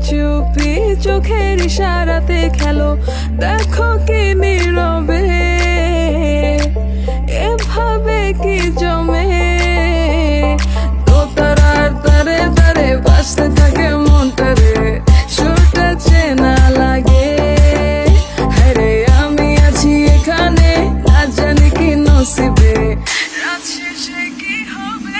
চুপি চোখের ইশারাতে খেলো, দেখো কি নীরবে এভাবে কি জমে। দোতারার তারে তারে বাজতে থাকে মনটারে, সুরটা চেনা লাগে। হ্যারে আমি আছি এখানে, না জানি কি নসিবে, রাত শেষে কি হবে।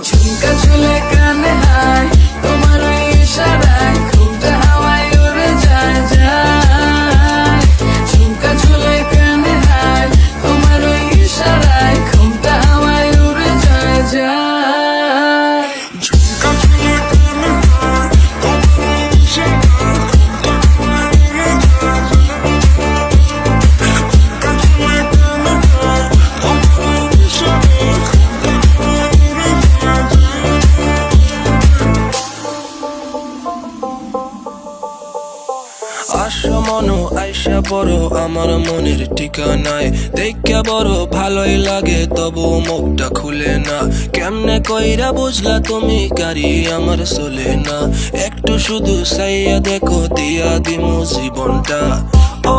ঝুমকা ঝুলে কানে হায়, তোমার ওই ইশারায় ঘুমটা হাওয়ায় উড়ে যায় যায়। ঝুমকা ঝুলে কানে হায়, তোমার ওই ইশারায় ঘুমটা হাওয়ায় উড়ে যায় যায়। ঝুমকা ঝুলে কানে হায়, তোমার ওই ইশারায় ঘুমটা হাওয়ায় উড়ে যায় যায়। ঝুমকা ঝুলে কানে হায়, তোমার ওই ইশারায় ঘুমটা হাওয়ায় উড়ে যায় যায়। আসো মনো আইসা পড়ো আমার মনের ঠিকানায়, দেখা বড় ভালোই লাগে তবু মুখটা খুলে না। কেমনে কইরা বুঝলা তুমি গাড়ি আমার চলে না, একটু শুধু চাইয়া দেখো দিয়া দিমু জীবনটা। ও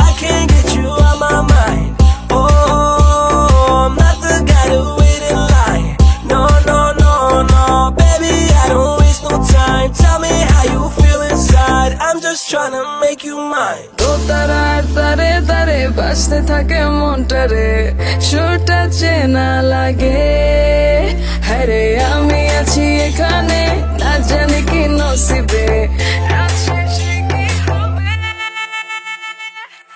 I can't get you out my mind. Oh, I'm not the guy to wait in line. No, no, no, no, baby, I don't waste no time. Tell me how you feel inside. I'm just trying to make you mine. দোতারার তারে তারে বাজতে থাকে মনটারে, সুরটা চেনা লাগে। হ্যারে আমি আছি এখানে,